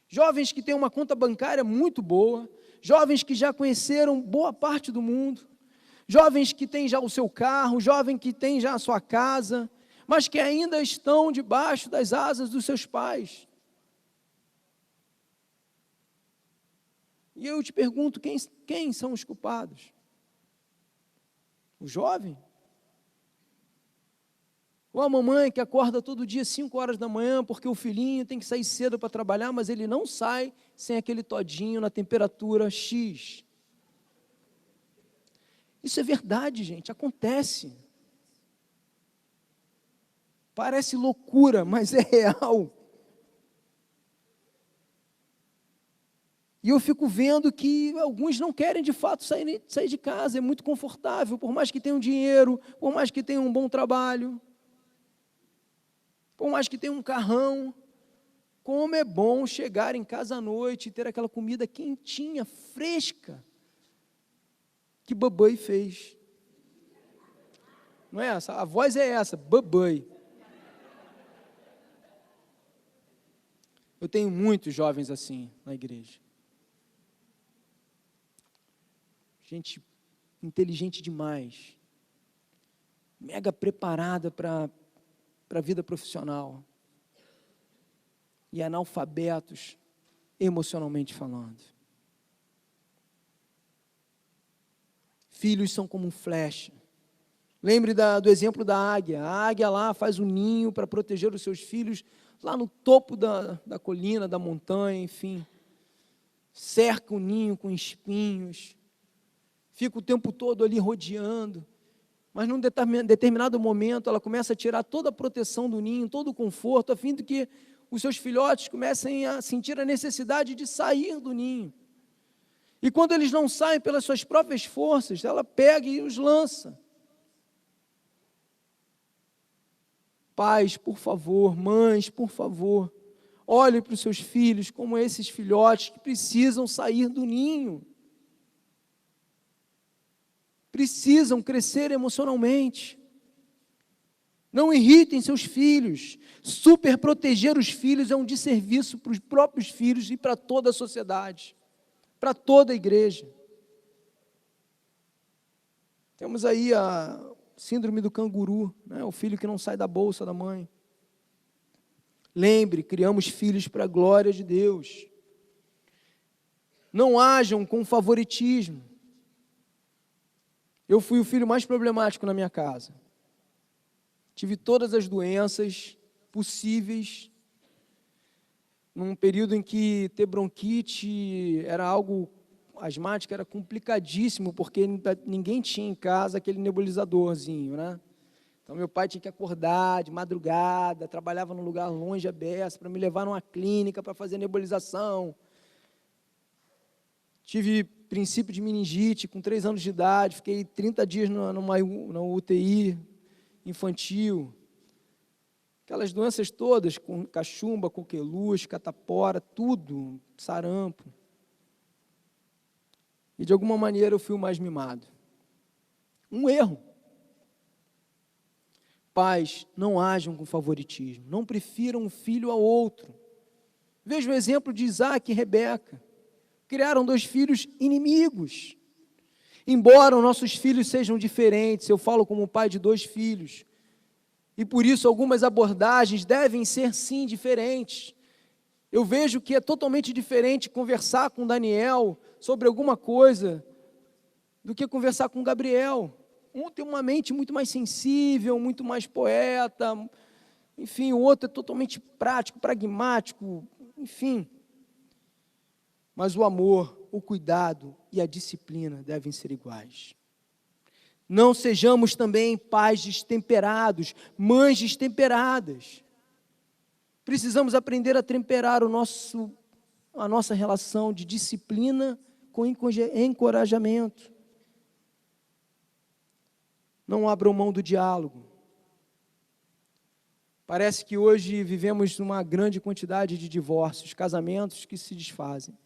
jovens que têm uma conta bancária muito boa, jovens que já conheceram boa parte do mundo, jovens que têm já o seu carro, jovens que têm já a sua casa, mas que ainda estão debaixo das asas dos seus pais. E eu te pergunto, quem são os culpados? O jovem? Ou a mamãe que acorda todo dia 5 horas da manhã porque o filhinho tem que sair cedo para trabalhar, mas ele não sai sem aquele todinho na temperatura X. Isso é verdade, gente, acontece. Parece loucura, mas é real. E eu fico vendo que alguns não querem de fato sair de casa, é muito confortável, por mais que tenham dinheiro, por mais que tenham um bom trabalho, por mais que tenham um carrão. Como é bom chegar em casa à noite e ter aquela comida quentinha, fresca, que babãe fez. Não é essa? A voz é essa, babãe. Eu tenho muitos jovens assim na igreja. Gente inteligente demais, mega preparada para a vida profissional, e analfabetos emocionalmente falando. Filhos são como flecha. Lembre do exemplo da águia. A águia lá faz um ninho para proteger os seus filhos lá no topo da colina, da montanha, enfim. Cerca o ninho com espinhos. Fica o tempo todo ali rodeando, mas num determinado momento ela começa a tirar toda a proteção do ninho, todo o conforto, a fim de que os seus filhotes comecem a sentir a necessidade de sair do ninho. E quando eles não saem pelas suas próprias forças, ela pega e os lança. Pais, por favor, mães, por favor, olhem para os seus filhos como esses filhotes que precisam sair do ninho. Precisam crescer emocionalmente. Não irritem seus filhos. Super proteger os filhos é um desserviço para os próprios filhos e para toda a sociedade, para toda a igreja. Temos aí síndrome do canguru, né? O filho que não sai da bolsa da mãe. Lembre, criamos filhos para a glória de Deus. Não hajam com favoritismo. Eu fui o filho mais problemático na minha casa. Tive todas as doenças possíveis, num período em que ter bronquite era algo asmático, era complicadíssimo, porque ninguém tinha em casa aquele nebulizadorzinho, né? Então, meu pai tinha que acordar de madrugada, trabalhava num lugar longe, aberto, para me levar numa clínica para fazer nebulização. Tive princípio de meningite com 3 anos de idade, fiquei 30 dias na UTI infantil. Aquelas doenças todas, com cachumba, coqueluche, catapora, tudo, sarampo. E de alguma maneira eu fui o mais mimado. Um erro. Pais, não hajam com favoritismo, não prefiram um filho ao outro. Veja o exemplo de Isaac e Rebeca. Criaram 2 filhos inimigos. Embora os nossos filhos sejam diferentes, eu falo como pai de 2 filhos, e por isso algumas abordagens devem ser sim diferentes. Eu vejo que é totalmente diferente conversar com Daniel sobre alguma coisa do que conversar com Gabriel. Um tem uma mente muito mais sensível, muito mais poeta, enfim, o outro é totalmente prático, pragmático, enfim. Mas o amor, o cuidado e a disciplina devem ser iguais. Não sejamos também pais destemperados, mães destemperadas. Precisamos aprender a temperar a nossa relação de disciplina com encorajamento. Não abram mão do diálogo. Parece que hoje vivemos uma grande quantidade de divórcios, casamentos que se desfazem.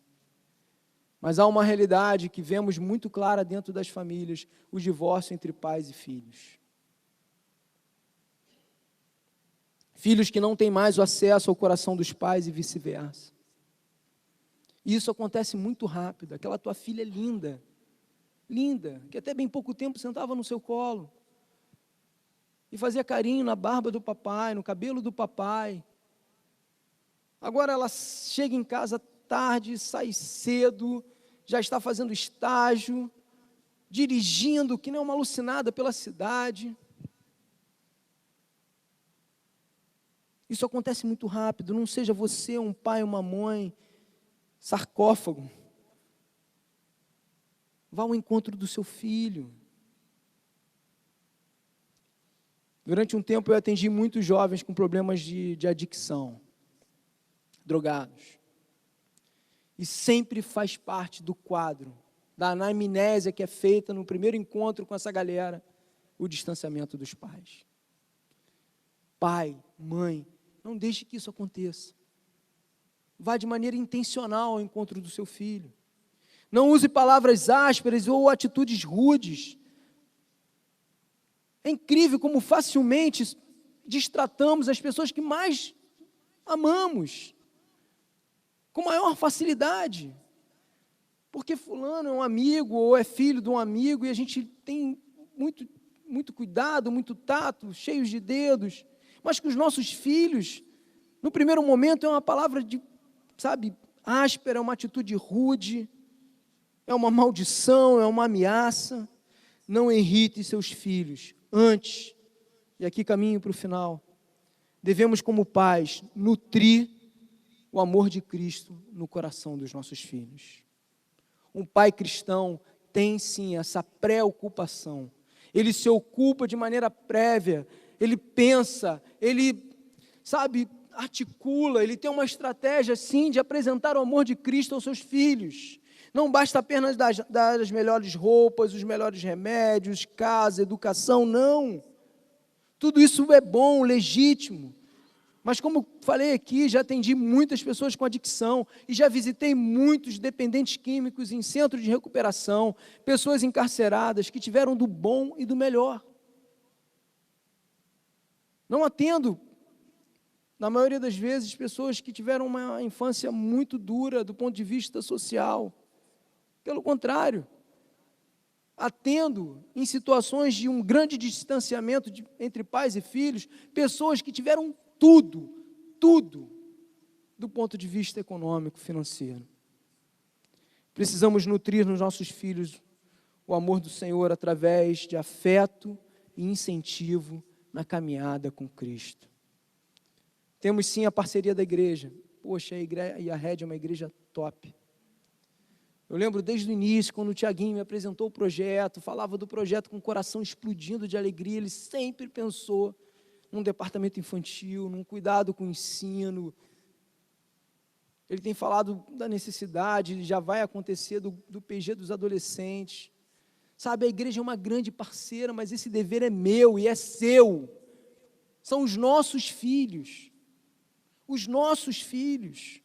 Mas há uma realidade que vemos muito clara dentro das famílias, o divórcio entre pais e filhos. Filhos que não têm mais o acesso ao coração dos pais e vice-versa. E isso acontece muito rápido. Aquela tua filha linda, que até bem pouco tempo sentava no seu colo e fazia carinho na barba do papai, no cabelo do papai. Agora ela chega em casa tarde, sai cedo, já está fazendo estágio, dirigindo, que nem uma alucinada pela cidade. Isso acontece muito rápido. Não seja você um pai, uma mãe, sarcófago. Vá ao encontro do seu filho. Durante um tempo eu atendi muitos jovens com problemas de adicção, drogados. E sempre faz parte do quadro, da anamnésia que é feita no primeiro encontro com essa galera, o distanciamento dos pais. Pai, mãe, não deixe que isso aconteça. Vá de maneira intencional ao encontro do seu filho. Não use palavras ásperas ou atitudes rudes. É incrível como facilmente destratamos as pessoas que mais amamos, com maior facilidade. Porque fulano é um amigo ou é filho de um amigo e a gente tem muito cuidado, muito tato, cheios de dedos. Mas com os nossos filhos, no primeiro momento é uma palavra áspera, é uma atitude rude, é uma maldição, é uma ameaça. Não irrite seus filhos. Antes, e aqui caminho para o final, devemos como pais nutrir o amor de Cristo no coração dos nossos filhos. Um pai cristão tem sim essa preocupação. Ele se ocupa de maneira prévia, ele pensa, ele, articula, ele tem uma estratégia sim de apresentar o amor de Cristo aos seus filhos. Não basta apenas dar as melhores roupas, os melhores remédios, casa, educação, não. Tudo isso é bom, legítimo. Mas como falei aqui, já atendi muitas pessoas com adicção e já visitei muitos dependentes químicos em centro de recuperação, pessoas encarceradas que tiveram do bom e do melhor. Não atendo, na maioria das vezes, pessoas que tiveram uma infância muito dura do ponto de vista social. Pelo contrário, atendo em situações de um grande distanciamento entre pais e filhos, pessoas que tiveram tudo, do ponto de vista econômico, financeiro. Precisamos nutrir nos nossos filhos o amor do Senhor através de afeto e incentivo na caminhada com Cristo. Temos sim a parceria da igreja. Poxa, a Red é uma igreja top. Eu lembro desde o início, quando o Tiaguinho me apresentou o projeto, falava do projeto com o coração explodindo de alegria, ele sempre pensou num departamento infantil, num cuidado com o ensino. Ele tem falado da necessidade, já vai acontecer do PG dos adolescentes. Sabe, a igreja é uma grande parceira, mas esse dever é meu e é seu. São os nossos filhos. Os nossos filhos.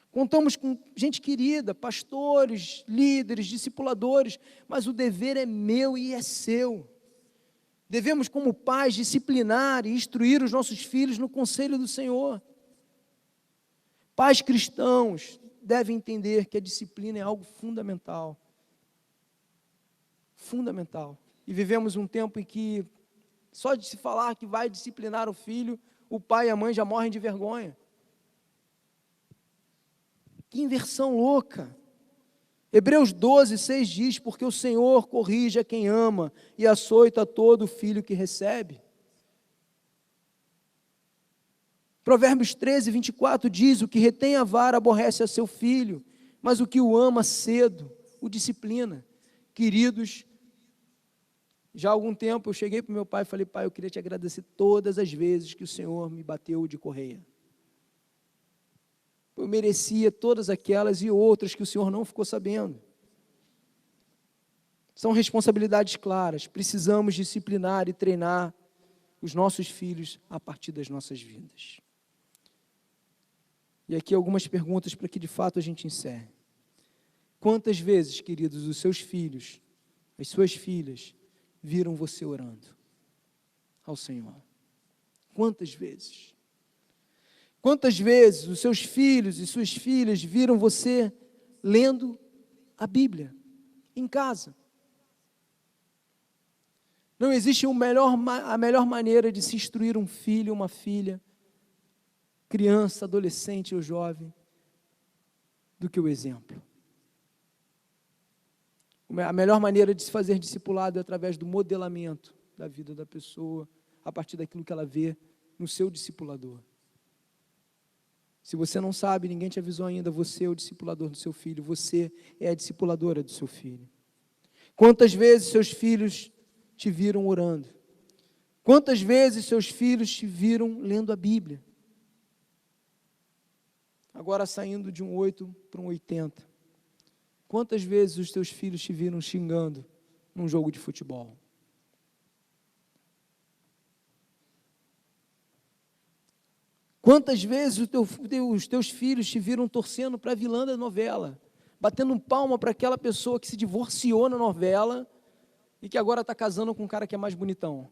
Contamos com gente querida, pastores, líderes, discipuladores, mas o dever é meu e é seu. Devemos, como pais, disciplinar e instruir os nossos filhos no conselho do Senhor. Pais cristãos devem entender que a disciplina é algo fundamental. Fundamental. E vivemos um tempo em que, só de se falar que vai disciplinar o filho, o pai e a mãe já morrem de vergonha. Que inversão louca. Hebreus 12, 6 diz, porque o Senhor corrige a quem ama e açoita todo filho que recebe. Provérbios 13, 24 diz, o que retém a vara aborrece a seu filho, mas o que o ama cedo, o disciplina. Queridos, já há algum tempo eu cheguei para o meu pai e falei, pai, eu queria te agradecer todas as vezes que o Senhor me bateu de correia. Eu merecia todas aquelas e outras que o Senhor não ficou sabendo. São responsabilidades claras, precisamos disciplinar e treinar os nossos filhos a partir das nossas vidas. E aqui algumas perguntas para que de fato a gente encerre. Quantas vezes, queridos, os seus filhos, as suas filhas, viram você orando ao Senhor? Quantas vezes? Quantas vezes os seus filhos e suas filhas viram você lendo a Bíblia em casa? Não existe a melhor maneira de se instruir um filho, uma filha, criança, adolescente ou jovem, do que o exemplo. A melhor maneira de se fazer discipulado é através do modelamento da vida da pessoa, a partir daquilo que ela vê no seu discipulador. Se você não sabe, ninguém te avisou ainda, você é o discipulador do seu filho, você é a discipuladora do seu filho. Quantas vezes seus filhos te viram orando? Quantas vezes seus filhos te viram lendo a Bíblia? Agora saindo de um 8 para um 80. Quantas vezes os teus filhos te viram xingando num jogo de futebol? Quantas vezes os teus filhos te viram torcendo para a vilã da novela, batendo palma para aquela pessoa que se divorciou na novela e que agora está casando com um cara que é mais bonitão?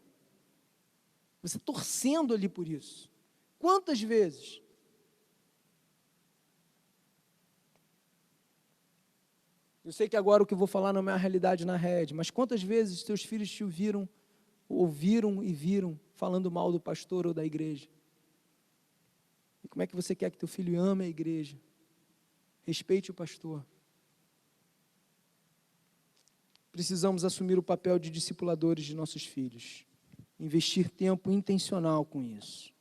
Você torcendo ali por isso. Quantas vezes? Eu sei que agora o que eu vou falar não é a realidade na rede, mas quantas vezes teus filhos te ouviram e viram falando mal do pastor ou da igreja? E como é que você quer que teu filho ame a igreja? Respeite o pastor. Precisamos assumir o papel de discipuladores de nossos filhos. Investir tempo intencional com isso.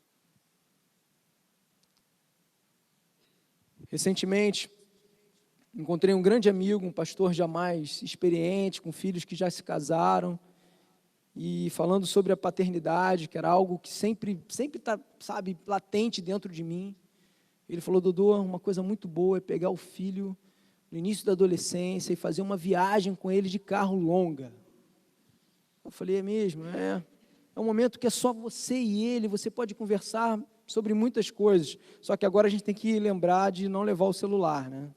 Recentemente, encontrei um grande amigo, um pastor já mais experiente, com filhos que já se casaram, e falando sobre a paternidade, que era algo que sempre está, sabe, latente dentro de mim. Ele falou, Dodô, uma coisa muito boa é pegar o filho no início da adolescência e fazer uma viagem com ele de carro longa. Eu falei, é mesmo? É um momento que é só você e ele, você pode conversar sobre muitas coisas, só que agora a gente tem que lembrar de não levar o celular, né?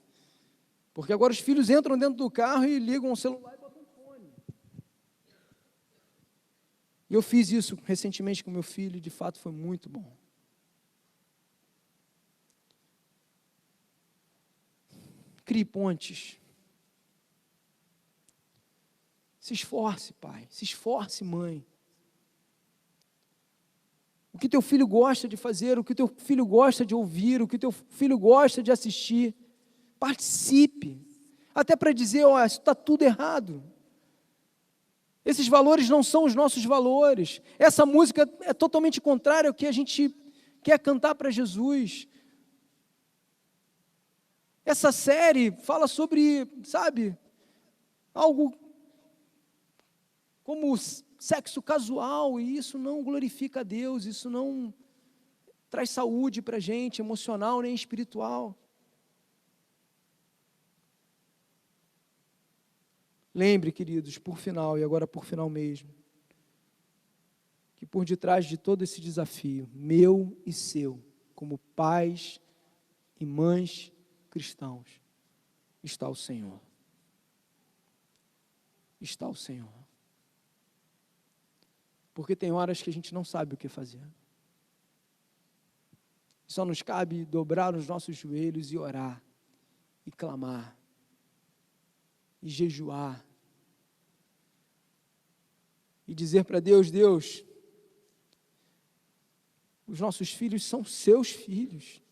Porque agora os filhos entram dentro do carro e ligam o celular e botam o fone. E eu fiz isso recentemente com meu filho e de fato foi muito bom. Crie pontes. Se esforce, pai. Se esforce, mãe. O que teu filho gosta de fazer, o que teu filho gosta de ouvir, o que teu filho gosta de assistir, participe. Até para dizer, ó, isso está tudo errado. Esses valores não são os nossos valores. Essa música é totalmente contrária ao que a gente quer cantar para Jesus. Essa série fala sobre, sabe, algo como sexo casual, e isso não glorifica a Deus, isso não traz saúde para a gente, emocional nem espiritual. Lembre, queridos, por final, e agora por final mesmo, que por detrás de todo esse desafio, meu e seu, como pais e mães cristãos, está o Senhor. Está o Senhor. Porque tem horas que a gente não sabe o que fazer. Só nos cabe dobrar os nossos joelhos e orar, e clamar, e jejuar, e dizer para Deus, Deus, os nossos filhos são seus filhos,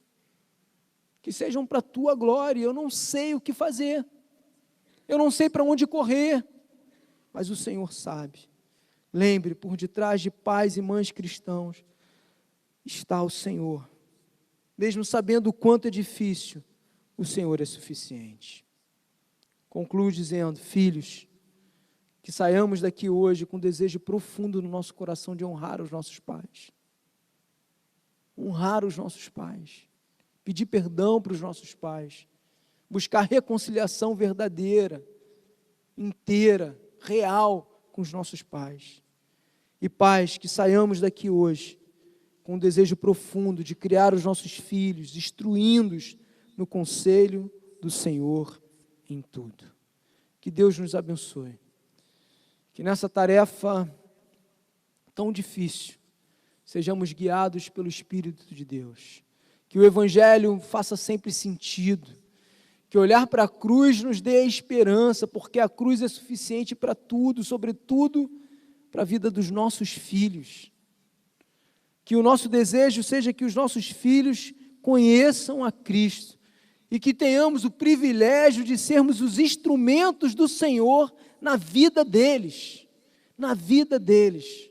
que sejam para a tua glória. Eu não sei o que fazer, eu não sei para onde correr, mas o Senhor sabe. Lembre, por detrás de pais e mães cristãos, está o Senhor. Mesmo sabendo o quanto é difícil, o Senhor é suficiente. Concluo dizendo, filhos, que saiamos daqui hoje com um desejo profundo no nosso coração de honrar os nossos pais. Honrar os nossos pais. Pedir perdão para os nossos pais. Buscar reconciliação verdadeira, inteira, real com os nossos pais. E pais, que saiamos daqui hoje com um desejo profundo de criar os nossos filhos, instruindo-os no conselho do Senhor em tudo. Que Deus nos abençoe. Que nessa tarefa tão difícil, sejamos guiados pelo Espírito de Deus. Que o Evangelho faça sempre sentido. Que olhar para a cruz nos dê esperança, porque a cruz é suficiente para tudo, sobretudo para a vida dos nossos filhos. Que o nosso desejo seja que os nossos filhos conheçam a Cristo e que tenhamos o privilégio de sermos os instrumentos do Senhor na vida deles. Na vida deles.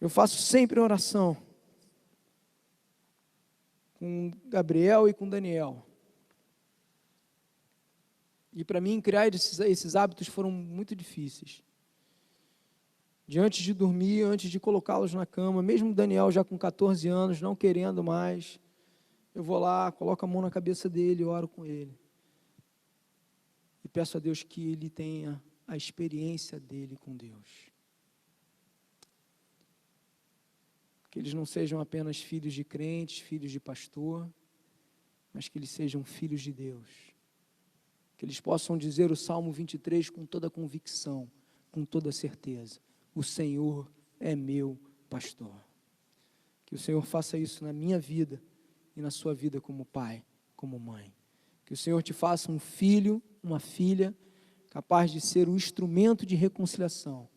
Eu faço sempre oração com Gabriel e com Daniel. E para mim, criar esses hábitos foram muito difíceis. De antes de dormir, antes de colocá-los na cama, mesmo Daniel já com 14 anos, não querendo mais, eu vou lá, coloco a mão na cabeça dele, oro com ele. E peço a Deus que ele tenha a experiência dele com Deus. Que eles não sejam apenas filhos de crentes, filhos de pastor, mas que eles sejam filhos de Deus. Que eles possam dizer o Salmo 23 com toda convicção, com toda certeza. O Senhor é meu pastor. Que o Senhor faça isso na minha vida e na sua vida como pai, como mãe. Que o Senhor te faça um filho, uma filha, capaz de ser um instrumento de reconciliação,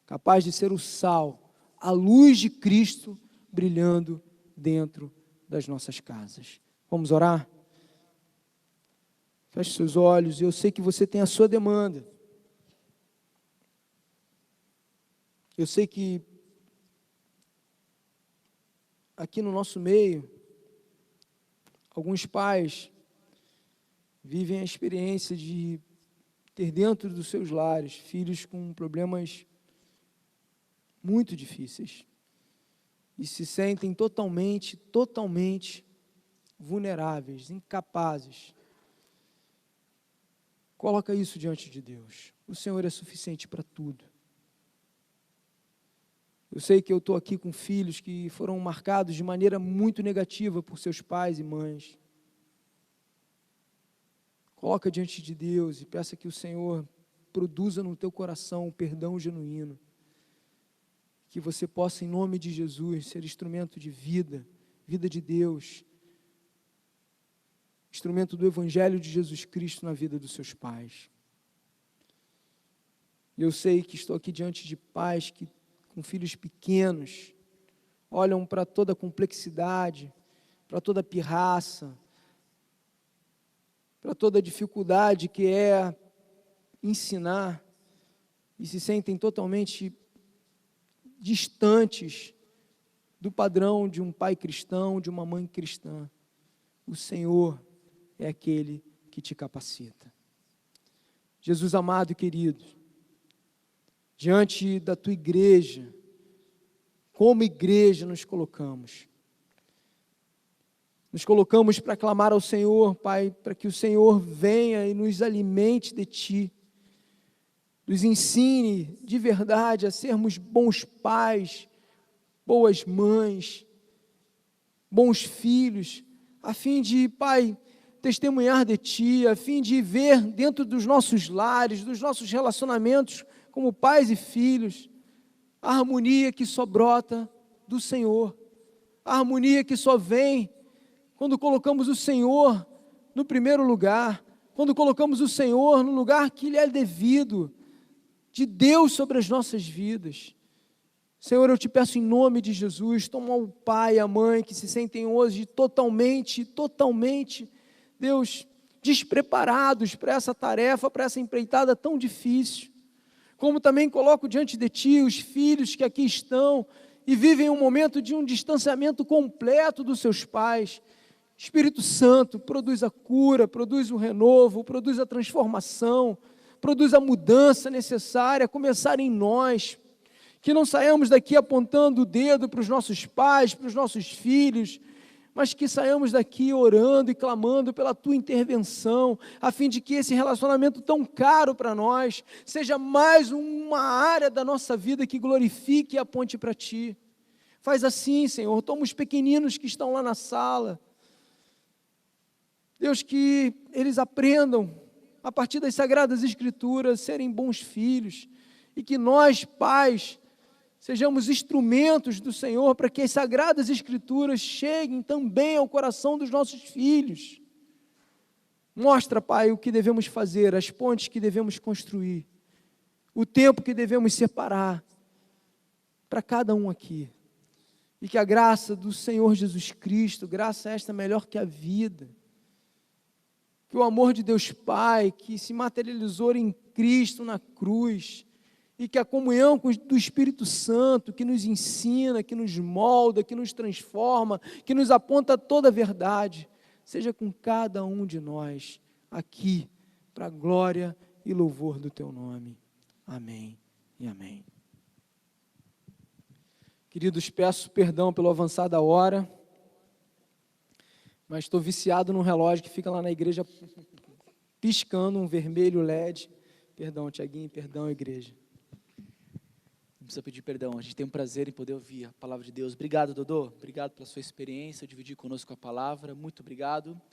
capaz de ser o sal, a luz de Cristo brilhando dentro das nossas casas. Vamos orar? Feche seus olhos, eu sei que você tem a sua demanda. Eu sei que aqui no nosso meio, alguns pais vivem a experiência de ter dentro dos seus lares filhos com problemas muito difíceis e se sentem totalmente vulneráveis, incapazes. Coloca isso diante de Deus. O Senhor é suficiente para tudo. Eu sei que eu estou aqui com filhos que foram marcados de maneira muito negativa por seus pais e mães. Coloca diante de Deus e peça que o Senhor produza no teu coração um perdão genuíno. Que você possa, em nome de Jesus, ser instrumento de vida, vida de Deus, instrumento do Evangelho de Jesus Cristo na vida dos seus pais. E eu sei que estou aqui diante de pais que, com filhos pequenos, olham para toda a complexidade, para toda a pirraça, para toda a dificuldade que é ensinar, e se sentem totalmente distantes do padrão de um pai cristão, de uma mãe cristã. O Senhor é aquele que te capacita. Jesus amado e querido, diante da tua igreja, como igreja nos colocamos. Nos colocamos para clamar ao Senhor, Pai, para que o Senhor venha e nos alimente de Ti. Nos ensine de verdade a sermos bons pais, boas mães, bons filhos, a fim de, Pai, testemunhar de Ti, a fim de ver dentro dos nossos lares, dos nossos relacionamentos como pais e filhos, a harmonia que só brota do Senhor, a harmonia que só vem quando colocamos o Senhor no primeiro lugar, quando colocamos o Senhor no lugar que lhe é devido, de Deus sobre as nossas vidas. Senhor, eu te peço em nome de Jesus, toma o pai e a mãe que se sentem hoje totalmente, Deus, despreparados para essa tarefa, para essa empreitada tão difícil. Como também coloco diante de Ti os filhos que aqui estão e vivem um momento de um distanciamento completo dos seus pais. Espírito Santo, produz a cura, produz o renovo, produz a transformação, produz a mudança necessária, começar em nós. Que não saiamos daqui apontando o dedo para os nossos pais, para os nossos filhos, mas que saiamos daqui orando e clamando pela Tua intervenção, a fim de que esse relacionamento tão caro para nós, seja mais uma área da nossa vida que glorifique e aponte para Ti. Faz assim, Senhor, toma os pequeninos que estão lá na sala, Deus, que eles aprendam, a partir das Sagradas Escrituras, serem bons filhos, e que nós, pais, sejamos instrumentos do Senhor para que as Sagradas Escrituras cheguem também ao coração dos nossos filhos. Mostra, Pai, o que devemos fazer, as pontes que devemos construir, o tempo que devemos separar para cada um aqui. E que a graça do Senhor Jesus Cristo, graça esta melhor que a vida, que o amor de Deus Pai, que se materializou em Cristo na cruz, e que a comunhão do Espírito Santo, que nos ensina, que nos molda, que nos transforma, que nos aponta toda a verdade, seja com cada um de nós, aqui, para a glória e louvor do Teu nome. Amém e amém. Queridos, peço perdão pelo avançar da hora, mas estou viciado num relógio que fica lá na igreja piscando um vermelho LED. Perdão, Tiaguinho, perdão, igreja. Não precisa pedir perdão, a gente tem um prazer em poder ouvir a palavra de Deus. Obrigado, Dodô, obrigado pela sua experiência, dividir conosco a palavra, muito obrigado.